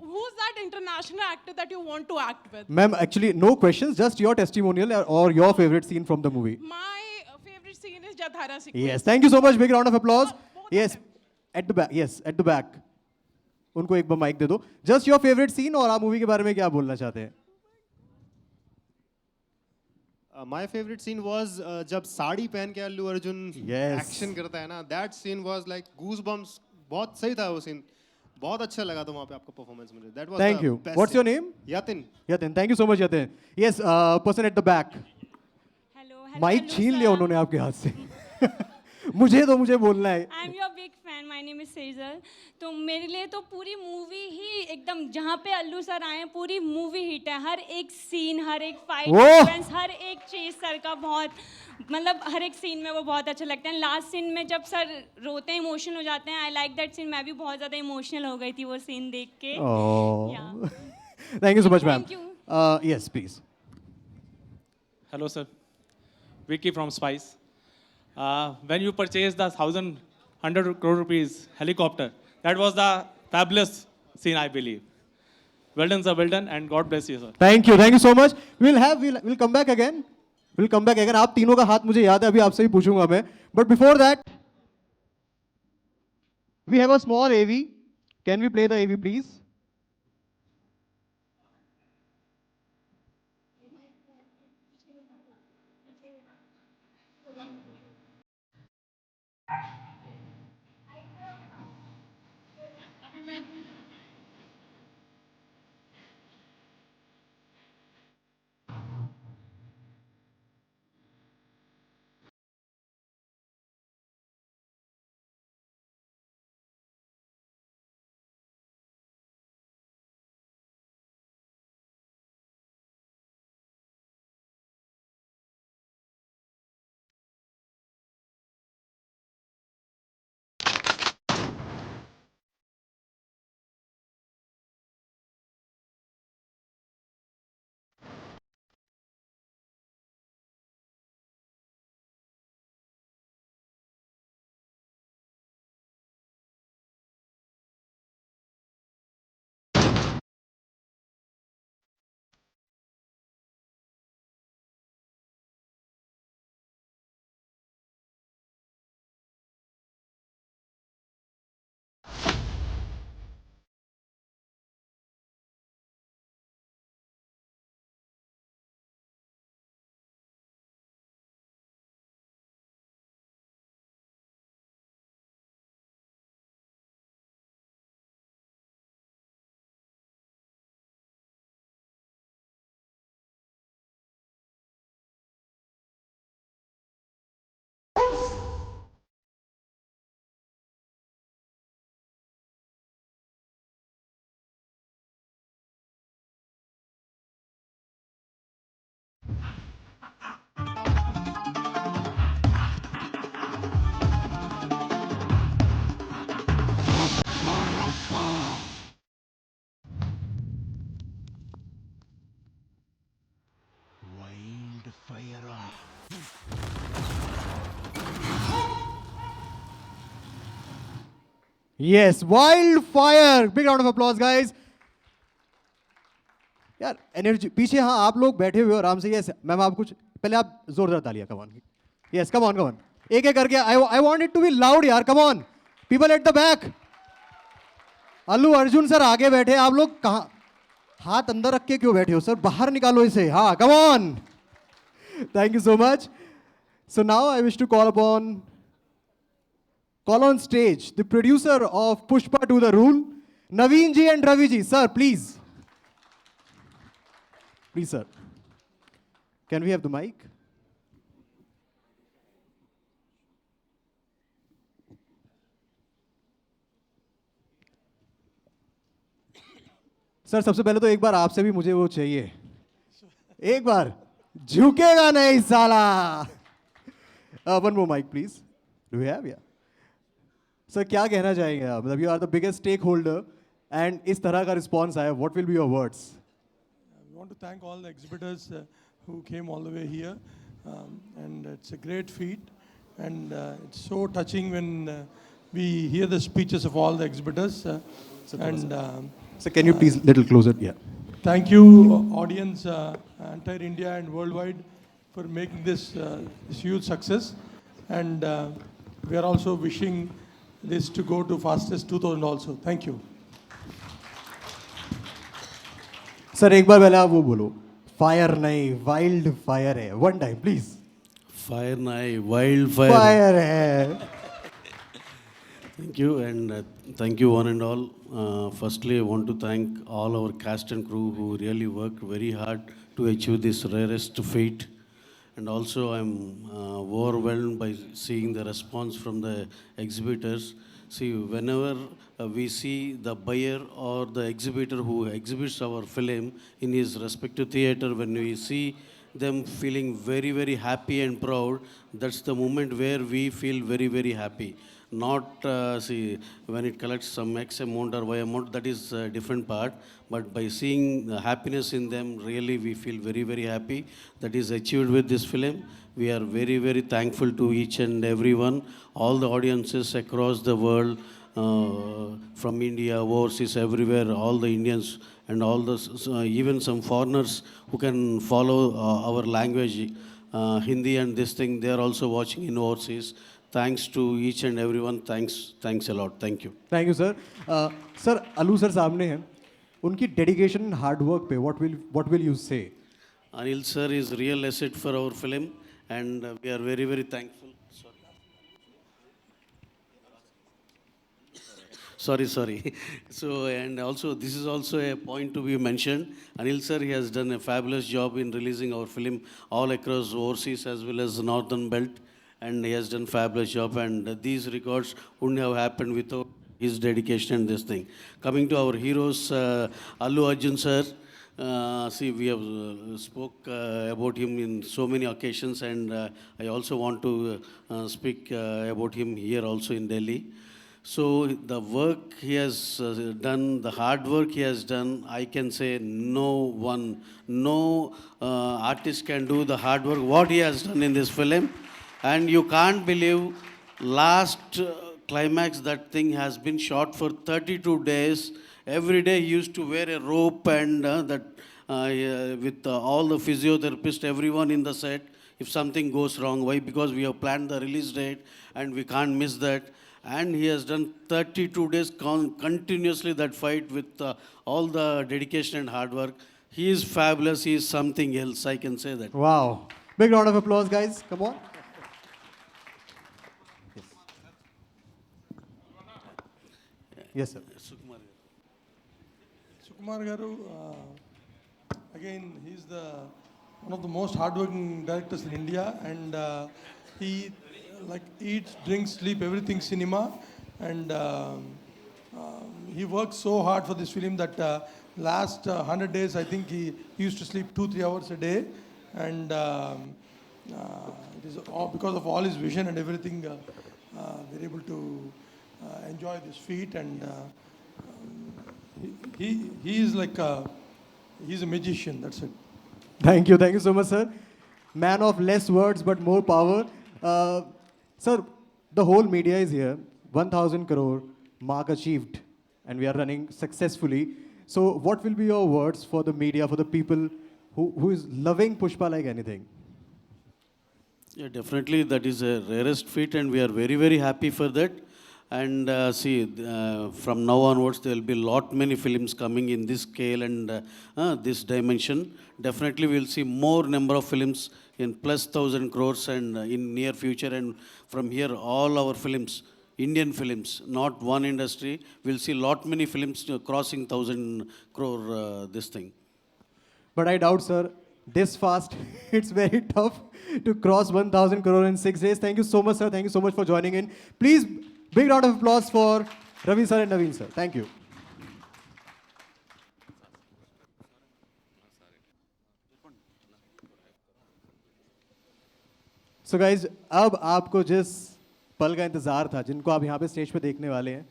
who's that international actor that you want to act with? Ma'am, actually no questions, just your testimonial or your favorite scene from the movie. My favorite scene is Jathara sequence. Yes, thank you so much, big round of applause. Yes, at the back. Yes, at the back. उनको एक बार mic दे दो। Just your favourite scene, और आप movie के बारे में क्या बोलना चाहते हैं? My favorite scene was जब साड़ी पहन के अल्लू अर्जुन एक्शन करता है ना, that scene was like goosebumps. बहुत सही था वो सीन, बहुत अच्छा लगा था वहाँ पे आपका परफॉर्मेंस मुझे. That was Thank the you. best What's scene. your name? Yatin. Yatin, thank you so much, Yatin. Yes, person at the back. Hello, mic छीन लिया उन्होंने आपके हाथ से। मुझे बोलना है। I am your big fan, my name is Sejal. तो मेरे लिए तो पूरी मूवी ही एकदम, जहाँ पे अल्लू सर आए पूरी मूवी हिट है। हर एक सीन, हर एक फाइट सीक्वेंस, हर एक चीज़ सर का बहुत, मतलब हर एक सीन में वो बहुत अच्छा लगता है। लास्ट सीन में जब सर रोते हैं, इमोशन हो जाते हैं, आई लाइक दैट सीन। मैं भी बहुत ज़्यादा इमोशनल हो गई थी वो सीन देख के। Thank you so much ma'am. Yes please. Hello, sir. Vicky from Spice. When you purchased the 1,100 crore rupees helicopter, that was the fabulous scene, I believe. Well done, sir. Well done, and God bless you, sir. Thank you so much. We'll come back again. We'll come back again. आप तीनों का हाथ मुझे याद है, अभी आपसे भी पूछूंगा मैं. But before that, we have a small AV. Can we play the AV, please? Yes, Wildfire. Big round of applause, guys. यार एनर्जी पीछे हाँ आप लोग बैठे हुए हो आराम से. यस मैम आप कुछ पहले आप जोरदार तालियां. Come on. Yes come on. एक एक करके I want it to be loud यार. Come on people at the back. Allu Arjun sir आगे बैठे. आप लोग कहाँ हाथ अंदर रख के क्यों बैठे हो सर? बाहर निकालो इसे. हाँ come on. Thank you so much. So now I wish to call on stage the producer of Pushpa to the Rule, Naveen ji and Ravi ji. Sir, please. Please, sir. Can we have the mic? Sir सबसे पहले तो एक बार आपसे भी मुझे वो चाहिए. एक बार झुकेगा नहीं साला. One more mic, please. Do we have? Yeah. Sir, क्या कहना चाहेंगे आप? मतलब you are the biggest stakeholder, and इस तरह का response आया. What will be your words? We want to thank all the exhibitors who came all the way here, and it's a great feat, and it's so touching when we hear the speeches of all the exhibitors. Sir, can you please little closer? Yeah. Thank you, audience, entire India and worldwide, for making this huge success, and we are also wishing this to go to fastest 2000 also. Thank you. Sir, एक बार पहले आप वो बोलो. Fire नहीं, wild fire है. One time, please. Fire nahi, wildfire. Fire है. Thank you, and thank you one and all. Firstly, I want to thank all our cast and crew who really worked very hard to achieve this rarest feat. And also, I'm overwhelmed by seeing the response from the exhibitors. See, whenever we see the buyer or the exhibitor who exhibits our film in his respective theater, when we see them feeling very, very happy and proud, that's the moment where we feel very, very happy. Not, see, when it collects some X amount or Y amount, that is a different part. But by seeing the happiness in them, really we feel very, very happy. That is achieved with this film. We are very, very thankful to each and everyone, all the audiences across the world, from India, overseas, everywhere, all the Indians and all the, even some foreigners who can follow our language, Hindi and this thing, they are also watching in overseas. Thanks to each and everyone. Thanks a lot. Thank you. Thank you, sir. Sir, Allu sir सामने हैं. उनकी dedication and hard work पे what will you say? Anil sir is real asset for our film, and we are very, very thankful. Sorry. So, and also, this is also a point to be mentioned. Anil sir, he has done a fabulous job in releasing our film all across overseas as well as the Northern Belt. And he has done fabulous job, and these records wouldn't have happened without his dedication and this thing. Coming to our heroes, Allu Arjun sir, see, we have spoke about him in so many occasions, and I also want to speak about him here also in Delhi. So the work he has done, the hard work he has done, I can say no artist can do the hard work what he has done in this film. And you can't believe last climax, that thing has been shot for 32 days. Every day he used to wear a rope and with all the physiotherapists, everyone in the set, if something goes wrong. Why? Because we have planned the release date and we can't miss that. And he has done 32 days continuously that fight with all the dedication and hard work. He is fabulous. He is something else, I can say that. Wow. Big round of applause, guys. Come on. Yes, sir. Sukumar Garu, again, he's one of the most hardworking directors in India, and he eats, drinks, sleep, everything cinema, and he works so hard for this film that last 100 days, I think he used to sleep 2-3 hours a day, and it is all because of all his vision and everything, we're able to enjoy this feat, and he is he's a magician, that's it. Thank you so much, sir. Man of less words but more power. Sir, the whole media is here. 1,000 crore, mark achieved, and we are running successfully. So, what will be your words for the media, for the people who is loving Pushpa like anything? Yeah, definitely that is a rarest feat, and we are very, very happy for that. And from now onwards, there will be lot many films coming in this scale and this dimension. Definitely, we will see more number of films in plus 1,000 crores and in near future. And from here, all our films, Indian films, not one industry, we'll see lot many films crossing 1,000 crore this thing. But I doubt, sir, this fast, it's very tough to cross 1,000 crore in 6 days. Thank you so much, sir. Thank you so much for joining in. Please, big round of applause for Ravi sir and Naveen sir. Thank you. So guys, अब आपको जिस पल का इंतज़ार था, जिनको आप यहाँ पे स्टेज पे देखने वाले हैं,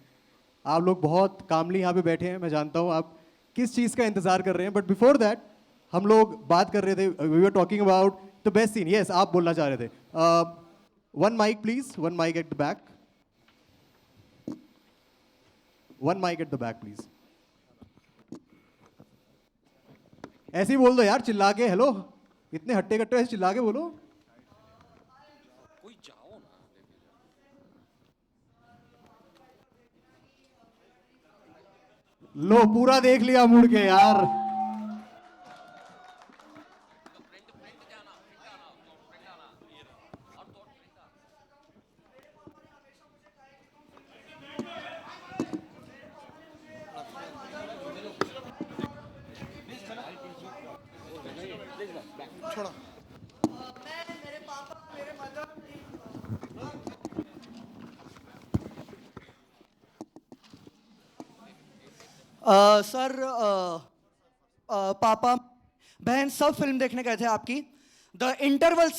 आप लोग बहुत कामली यहाँ पे बैठे हैं, मैं जानता हूँ आप किस चीज़ का इंतज़ार कर रहे हैं, बट बिफोर दैट हम लोग बात कर रहे थे, we were talking about the best scene. Yes, आप बोलना चाह रहे थे. One mic please, one mic at the back. One mic at the back please. ऐसे ही बोल दो यार, चिल्ला के. हेलो, इतने हट्टे कट्टे ऐसे चिल्ला के बोलो. लो, पूरा देख लिया मुड़ के यार. सर, पापा बहन सब फिल्म देखने गए थे आपकी. द इंटरवल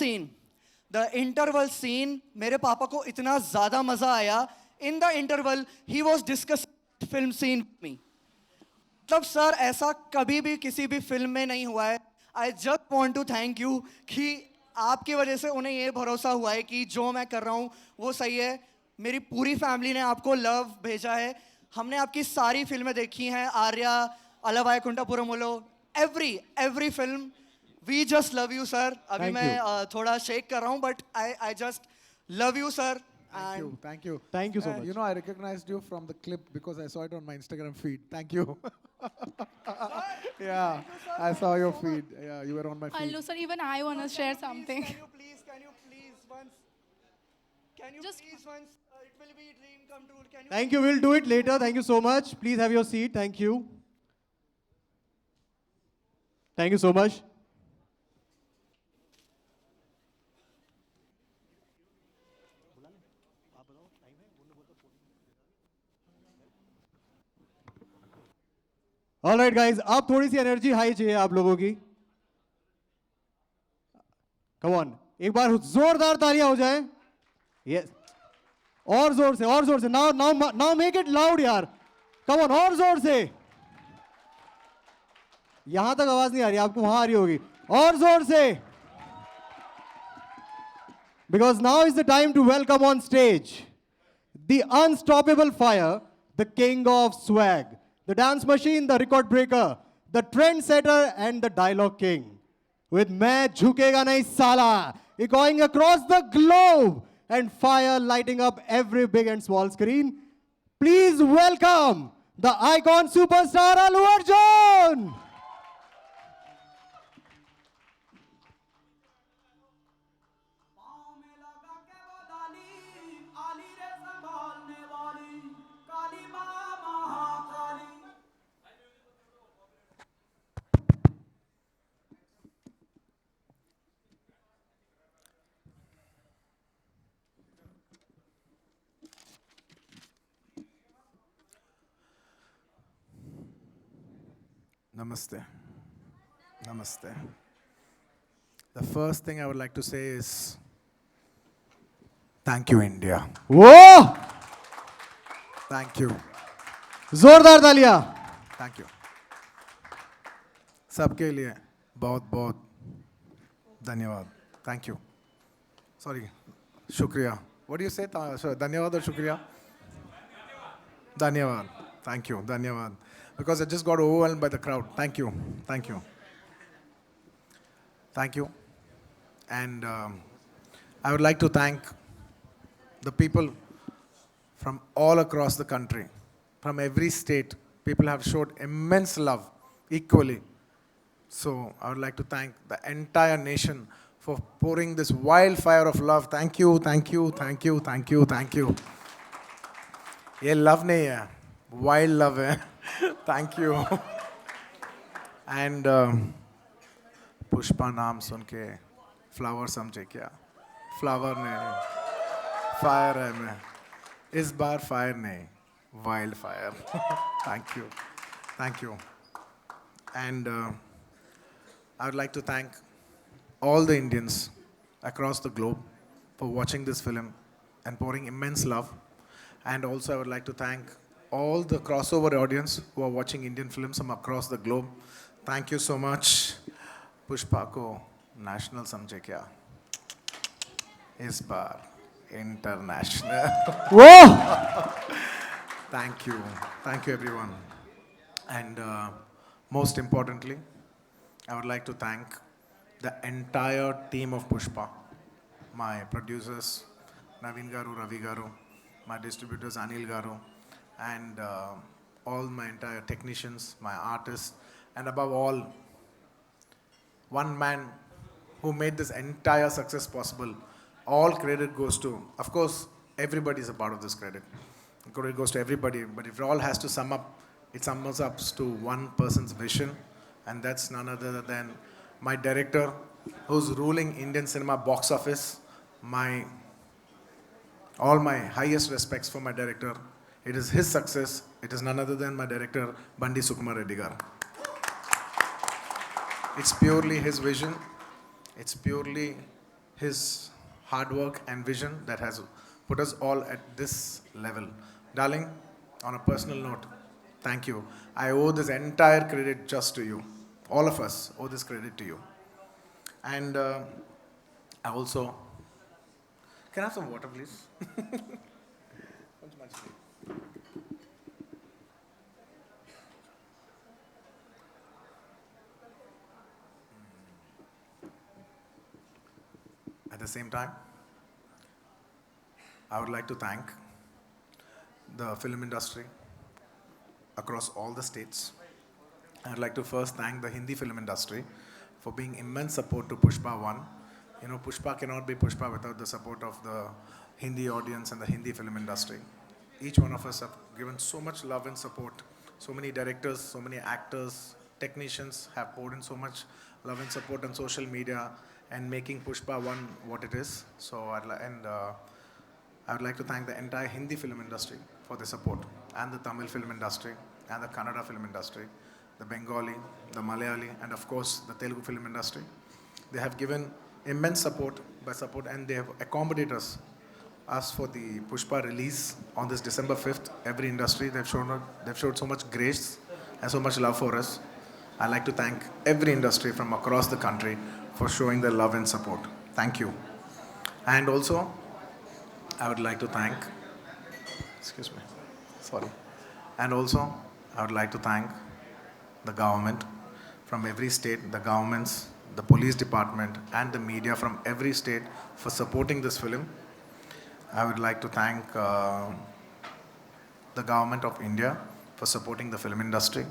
सीन मेरे पापा को इतना ज़्यादा मज़ा आया. In the interval he was discuss film seen with me. मतलब सर, ऐसा कभी भी किसी भी फिल्म में नहीं हुआ है. I just want to thank you कि आपकी वजह से उन्हें ये भरोसा हुआ है कि जो मैं कर रहा हूँ वो सही है. मेरी पूरी फैमिली ने आपको लव भेजा है. हमने आपकी सारी फिल्में देखी हैं, Arya, Ala Vaikunthapurramuloo, every film. We just love you sir. अभी मैं थोड़ा शेक कर रहा हूँ, but I just love you sir. Thank you. Thank you so much. You know, I recognized you from the clip because I saw it on my Instagram feed. Thank you. Yeah, I saw your feed. Yeah, you were on my feed. Allu sir, even I want to share something. Can you please once? It will be a dream come true. Can you? Thank you. We'll do it later. Thank you so much. Please have your seat. Thank you. Thank you so much. All right, guys. अब थोड़ी सी energy high चाहिए आप लोगों की. Come on. एक बार जोरदार तालियां हो जाए. Yes. और जोर से, और जोर से. Now make it loud यार. Come on, और जोर से. यहां तक आवाज नहीं आ रही, आपको वहां आ रही होगी. और जोर से. Because now is the time to welcome on stage the unstoppable fire, the king of swag, the dance machine, the record breaker, the trendsetter, and the dialogue king. With "Main Jhukega Nahi Sala" echoing across the globe and fire lighting up every big and small screen, please welcome the icon superstar Allu Arjun. Namaste. Namaste. The first thing I would like to say is thank you, India. Whoa! Thank you. जोरदार तालियां. Thank you. सबके लिए बहुत बहुत धन्यवाद. Thank you. Sorry. शुक्रिया. What do you say? Dhanyawad or shukriya? Dhanyavad. Thank you. Dhanyavad. Because I just got overwhelmed by the crowd. Thank you. Thank you. Thank you. And I would like to thank the people from all across the country, from every state. People have showed immense love equally. So I would like to thank the entire nation for pouring this wildfire of love. Thank you, thank you, thank you, thank you, thank you. ये love नहीं है, wild love है. Thank you. And Pushpa नाम सुन के flower समझे क्या? Flower नहीं, fire है मैं. इस बार फायर नहीं, wild fire. Thank you, thank you. And I would like to thank all the Indians across the globe for watching this film and pouring immense love. And also I would like to thank all the crossover audience who are watching Indian films from across the globe. Thank you so much. Pushpa को national समझे क्या? इस बार international. Whoa! Thank you everyone. And most importantly, I would like to thank the entire team of Pushpa, my producers, Naveen Garu, Ravi Garu, my distributors, Anil Garu, and all my entire technicians, my artists, and above all, one man who made this entire success possible. All credit goes to, of course, everybody is a part of this credit. Credit goes to everybody, but if it all has to sum up, it sums up to one person's vision, and that's none other than my director, who's ruling Indian cinema box office. All my highest respects for my director. It is his success. It is none other than my director, Bandi Sukumar Reddy garu. It's purely his vision. It's purely his hard work and vision that has put us all at this level. Darling, on a personal note, thank you. I owe this entire credit just to you. All of us owe this credit to you. And I also, can I have some water, please? At the same time, I would like to thank the film industry across all the states. I'd like to first thank the Hindi film industry for being immense support to Pushpa 1. You know, Pushpa cannot be Pushpa without the support of the Hindi audience and the Hindi film industry. Each one of us have given so much love and support. So many directors, so many actors, technicians have poured in so much love and support on social media and making Pushpa 1 what it is. So I would like to thank the entire Hindi film industry for the support, and the Tamil film industry, and the Kannada film industry, the Bengali, the Malayali, and of course the Telugu film industry. They have given immense support, and they have accommodated us for the Pushpa release on this December 5th. Every industry, they've showed so much grace and so much love for us. I'd like to thank every industry from across the country for showing their love and support. Thank you. And also, I would like to thank, excuse me, sorry. And also, I would like to thank the government from every state, the governments, the police department, and the media from every state for supporting this film. I would like to thank the government of India for supporting the film industry,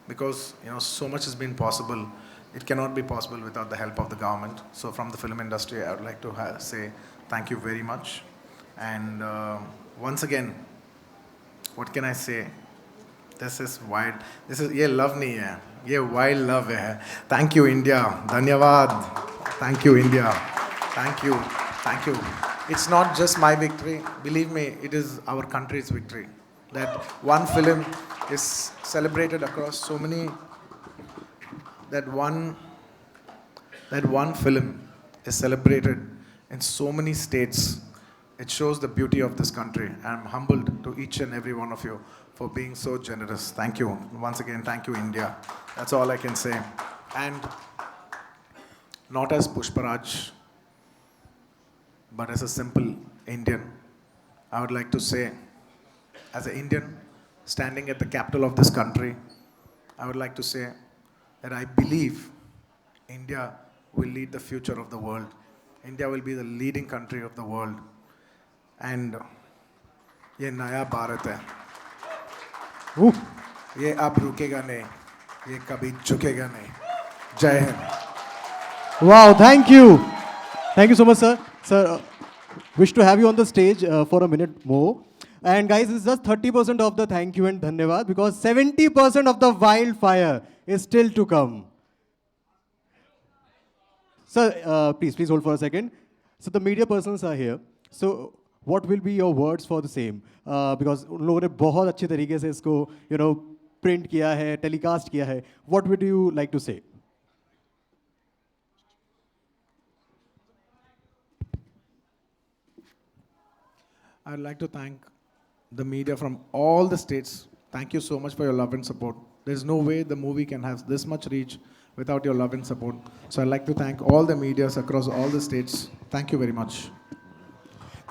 because so much has been possible. It cannot be possible without the help of the government. So from the film industry, I would like to say thank you very much. And once again, what can I say? This is wild. This is ye love nahi hai. Ye wild love hai. Thank you, India. Dhanyavad. Thank you, India. Thank you. Thank you. It's not just my victory. Believe me, it is our country's victory. That one film is celebrated across so many. That one film is celebrated in so many states. It shows the beauty of this country. I'm humbled to each and every one of you for being so generous. Thank you. Once again, thank you, India. That's all I can say. And not as Pushparaj, but as a simple Indian, I would like to say, as an Indian standing at the capital of this country, I would like to say that I believe India will lead the future of the world. India will be the leading country of the world. And ये नया भारत है. ये अब रुकेगा नहीं. ये कभी झुकेगा नहीं. जय Hind. Wow, thank you. Thank you so much, sir. Sir, wish to have you on the stage for a minute more. And guys, it's just 30% of the thank you and dhanyavad because 70% of the wildfire is still to come. Sir, please hold for a second. So the media persons are here. So what will be your words for the same? Because उन लोगों ने बहुत अच्छे तरीके से इसको print किया है, telecast किया है. What would you like to say? I'd like to thank the media from all the states. Thank you so much for your love and support. There's no way the movie can have this much reach without your love and support. So I'd like to thank all the medias across all the states. Thank you very much.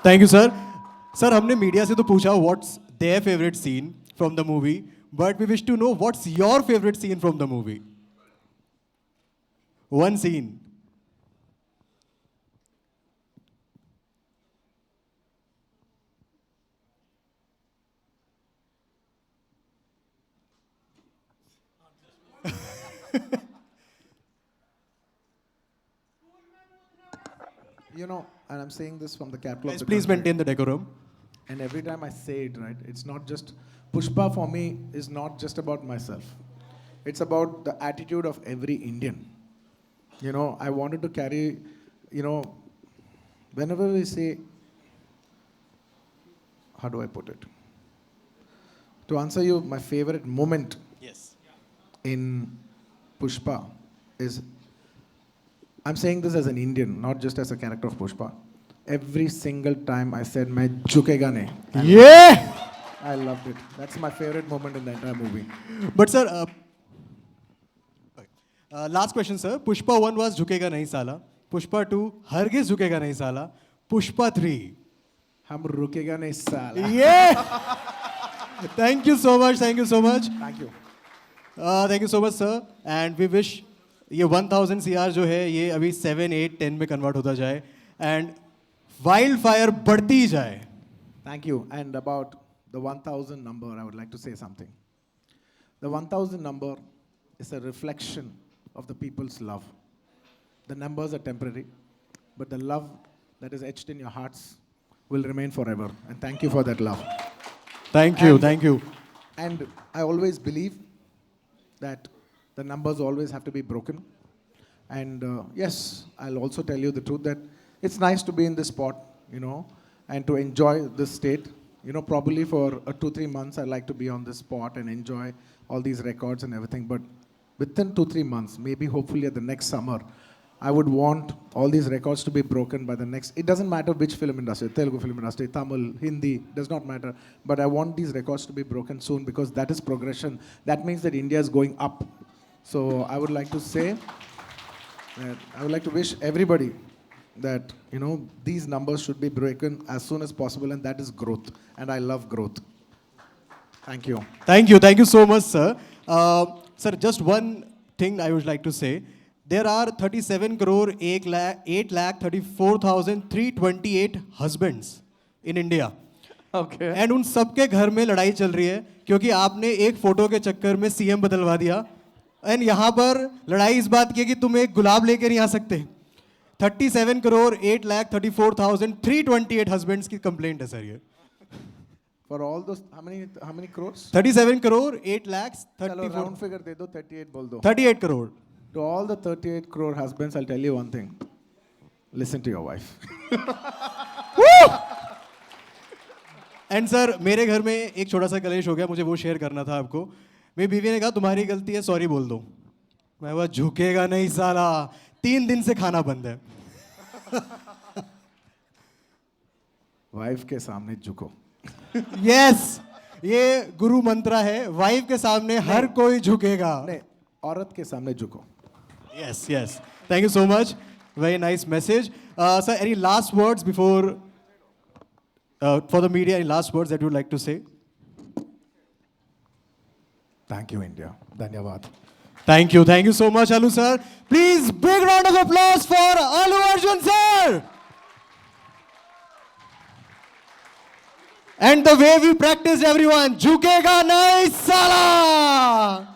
Thank you, sir. Sir, हमने media से तो पूछा what's their favorite scene from the movie, but we wish to know what's your favorite scene from the movie. One scene. You know, and I'm saying this from the capital of Guys, the please country. maintain the decorum. And every time I say it, right, it's not just, Pushpa for me is not just about myself. It's about the attitude of every Indian. You know, I wanted to carry, whenever we say, how do I put it? To answer you, my favorite moment in Pushpa is, I'm saying this as an Indian, not just as a character of Pushpa. Every single time I said, "Main jhukega nahi." Yeah! I loved it. That's my favorite moment in the entire movie. But sir, last question, sir. Pushpa 1 was झुकेगा नहीं साला. Pushpa 2, हरगिज झुकेगा नहीं साला. Pushpa 3, हम रुकेगा नहीं साला. Yeah! Thank you so much. Thank you so much. Thank you. Thank you so much, sir. And we wish ये 1000 CR जो है ये अभी 7, 8, 10 में कन्वर्ट होता जाए and wildfire बढ़ती जाए. Thank you. And about the 1000 number, I would like to say something. The 1000 number is a reflection of the people's love. The numbers are temporary, but the love that is etched in your hearts will remain forever. And thank you for that love. Thank you. Thank you. And I always believe that the numbers always have to be broken. And yes, I'll also tell you the truth that it's nice to be in this spot, and to enjoy this state. Probably for 2-3 months, I like to be on this spot and enjoy all these records and everything. But within 2-3 months, maybe hopefully at the next summer, I would want all these records to be broken by the next. It doesn't matter which film industry, Telugu film industry, Tamil, Hindi, does not matter. But I want these records to be broken soon because that is progression. That means that India is going up. So I would like to say that I would like to wish everybody that, these numbers should be broken as soon as possible, and that is growth. And I love growth. Thank you. Thank you. Thank you so much, sir. Sir, just one thing I would like to say. There are 37 crore 8,34,328 husbands in India. Okay. And उन सबके घर में लड़ाई चल रही है क्योंकि आपने एक फोटो के चक्कर में सीएम बदलवा दिया. एंड यहाँ पर लड़ाई इस बात की है कि तुम एक गुलाब लेकर नहीं आ सकते. 37 crore 8,34,328 husbands की कंप्लेंट है सर ये. For all those, how many crores? 37 crore 8 lakhs चलो 34. round figure दे दो, 38 बोल दो. 38 crore. To all the 38 crore husbands, I'll tell you one thing. Listen to your wife. And sir मेरे घर में एक छोटा सा कलेश हो गया, मुझे वो शेयर करना था आपको. मेरी बीवी ने कहा तुम्हारी गलती है, सॉरी बोल दो. मैं वो झुकेगा नहीं साला. 3 दिन से खाना बंद है. वाइफ के सामने झुको. यस, ये गुरु मंत्र है. वाइफ के सामने हर कोई झुकेगा. नहीं, औरत के सामने झुको. Yes, yes. Thank you so much. Very nice message. Sir, any last words before, for the media, any last words that you would like to say? Thank you, India. Dhanyavad. Thank you so much, Allu sir. Please, big round of applause for Allu Arjun sir. And the way we practiced, everyone, jhukega nahi sala.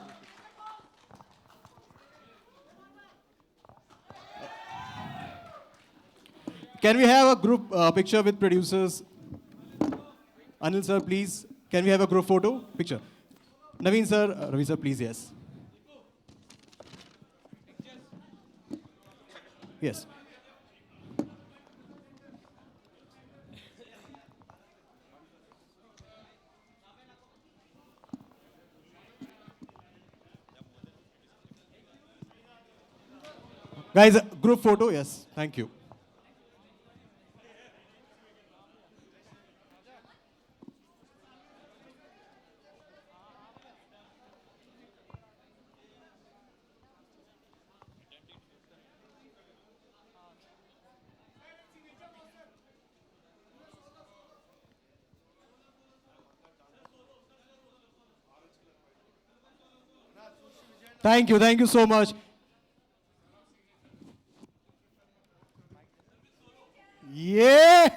Can we have a group picture with producers? Anil sir, please. Can we have a group photo? Picture. Naveen sir, Ravi sir, please, yes. Yes. Guys, group photo, yes. Thank you. Thank you so much. Yeah.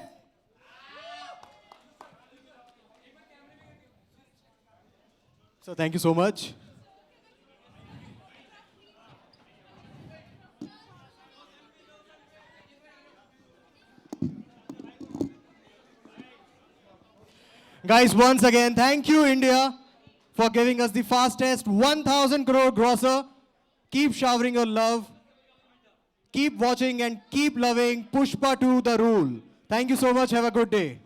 So thank you so much. Guys, once again, thank you, India, for giving us the fastest 1,000 crore grosser. Keep showering your love. Keep watching and keep loving Pushpa 2 The Rule. Thank you so much. Have a good day.